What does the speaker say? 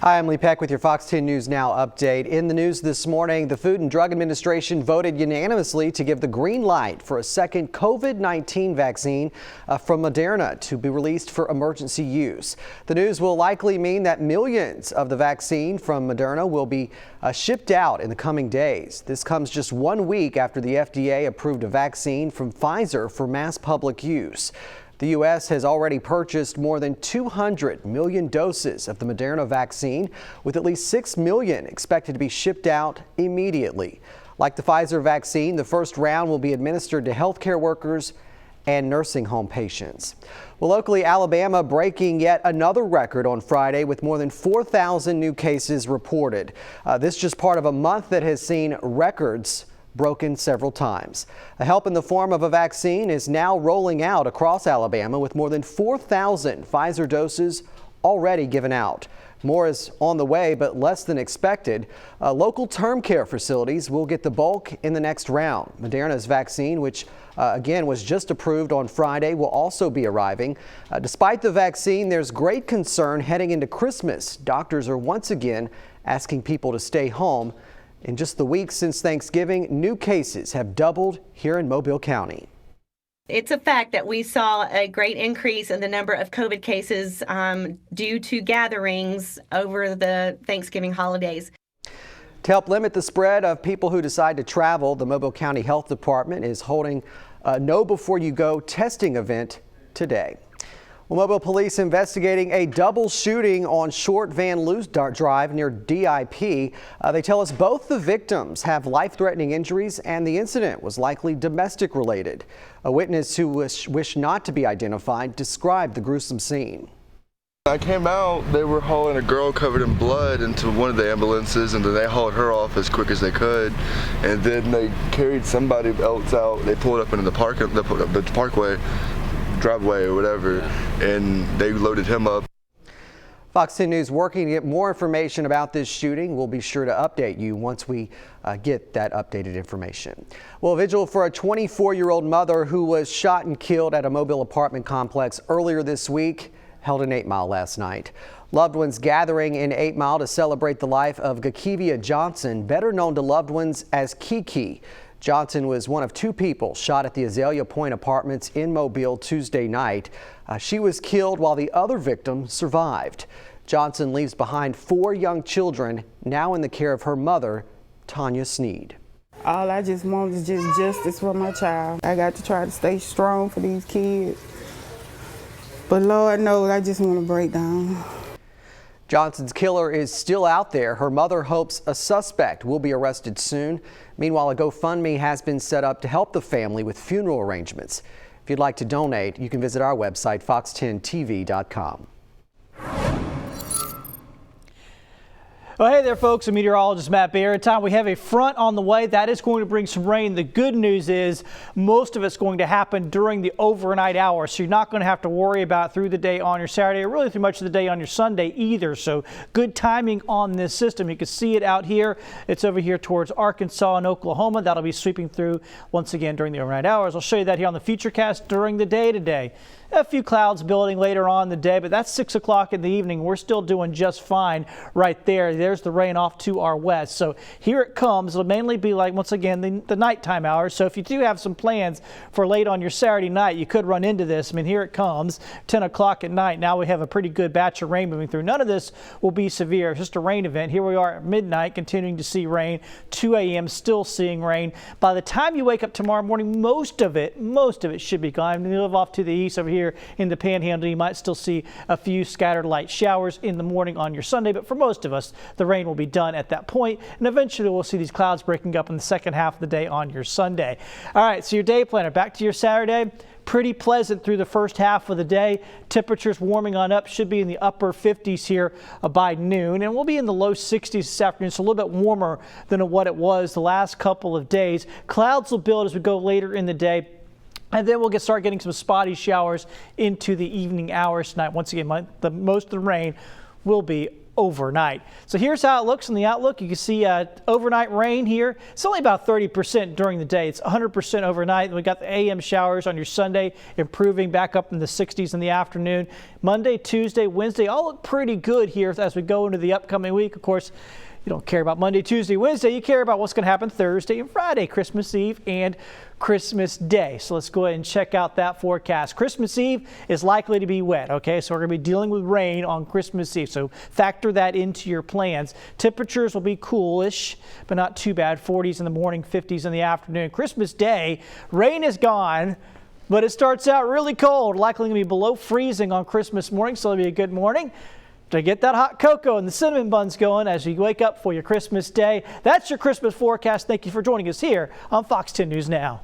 Hi, I'm Lee Peck with your Fox 10 News Now update. In the news this morning, the Food and Drug Administration voted unanimously to give the green light for a second COVID-19 vaccine from Moderna to be released for emergency use. The news will likely mean that millions of the vaccine from Moderna will be shipped out in the coming days. This comes just 1 week after the FDA approved a vaccine from Pfizer for mass public use. The U.S. has already purchased more than 200 million doses of the Moderna vaccine, with at least 6 million expected to be shipped out immediately. Like the Pfizer vaccine, the first round will be administered to healthcare workers and nursing home patients. Well, locally, Alabama breaking yet another record on Friday with more than 4,000 new cases reported. This just part of a month that has seen records broken several times. A help in the form of a vaccine is now rolling out across Alabama with more than 4,000 Pfizer doses already given out. More is on the way, but less than expected. Local term care facilities will get the bulk in the next round. Moderna's vaccine, which again was just approved on Friday, will also be arriving. Despite the vaccine, there's great concern heading into Christmas. Doctors are once again asking people to stay home. In just the week since Thanksgiving, new cases have doubled here in Mobile County. It's a fact that we saw a great increase in the number of COVID cases due to gatherings over the Thanksgiving holidays. To help limit the spread of people who decide to travel, the Mobile County Health Department is holding a Know Before You Go testing event today. Well, Mobile police investigating a double shooting on Short Van Loose Drive near DIP. They tell us both the victims have life-threatening injuries and the incident was likely domestic related. A witness who wished not to be identified described the gruesome scene. I came out, they were hauling a girl covered in blood into one of the ambulances, and then they hauled her off as quick as they could, and then they carried somebody else out. They pulled up into the parkway, driveway or whatever, and they loaded him up. Fox 10 News working to get more information about this shooting. We'll be sure to update you once we get that updated information. Well, vigil for a 24-year-old mother who was shot and killed at a Mobile apartment complex earlier this week held in 8 Mile last night. Loved ones gathering in 8 Mile to celebrate the life of Gakivia Johnson, better known to loved ones as Kiki. Johnson was one of 2 people shot at the Azalea Point Apartments in Mobile Tuesday night. She was killed while the other victim survived. Johnson leaves behind 4 young children, now in the care of her mother, Tanya Sneed. All I just want is just justice for my child. I got to try to stay strong for these kids. But Lord knows I just want to break down. Johnson's killer is still out there. Her mother hopes a suspect will be arrested soon. Meanwhile, a GoFundMe has been set up to help the family with funeral arrangements. If you'd like to donate, you can visit our website, fox10tv.com. Well, hey there, folks. I'm meteorologist Matt Barrett. We have a front on the way that is going to bring some rain. The good news is most of it's going to happen during the overnight hours, so you're not going to have to worry about through the day on your Saturday or really through much of the day on your Sunday either. So good timing on this system. You can see it out here. It's over here towards Arkansas and Oklahoma. That'll be sweeping through once again during the overnight hours. I'll show you that here on the Futurecast during the day today. A few clouds building later on in the day, but that's 6 o'clock in the evening. We're still doing just fine right there. There's the rain off to our west. So here it comes. It'll mainly be like, once again, the nighttime hours. So if you do have some plans for late on your Saturday night, you could run into this. I mean, here it comes, 10 o'clock at night. Now we have a pretty good batch of rain moving through. None of this will be severe. It's just a rain event. Here we are at midnight, continuing to see rain. 2 a.m. still seeing rain. By the time you wake up tomorrow morning, most of it should be gone. I mean, you live off to the east over here in the Panhandle, you might still see a few scattered light showers in the morning on your Sunday, but for most of us, the rain will be done at that point, and eventually we'll see these clouds breaking up in the second half of the day on your Sunday. All right, so your day planner, back to your Saturday. Pretty pleasant through the first half of the day. Temperatures warming on up, should be in the upper 50s here by noon, and we'll be in the low 60s this afternoon, so a little bit warmer than what it was the last couple of days. Clouds will build as we go later in the day. And then we'll start getting some spotty showers into the evening hours tonight. Once again, most of the rain will be overnight. So here's how it looks in the outlook. You can see overnight rain here. It's only about 30% during the day. It's 100% overnight. We got the AM showers on your Sunday, improving back up in the 60s in the afternoon. Monday, Tuesday, Wednesday all look pretty good here as we go into the upcoming week. Of course, you don't care about Monday, Tuesday, Wednesday. You care about what's going to happen Thursday and Friday, Christmas Eve and Christmas Day. So let's go ahead and check out that forecast. Christmas Eve is likely to be wet, okay? So we're going to be dealing with rain on Christmas Eve. So factor that into your plans. Temperatures will be coolish, but not too bad. 40s in the morning, 50s in the afternoon. Christmas Day, rain is gone, but it starts out really cold. Likely going to be below freezing on Christmas morning, so it'll be a good morning to get that hot cocoa and the cinnamon buns going as you wake up for your Christmas day. That's your Christmas forecast. Thank you for joining us here on Fox 10 News Now.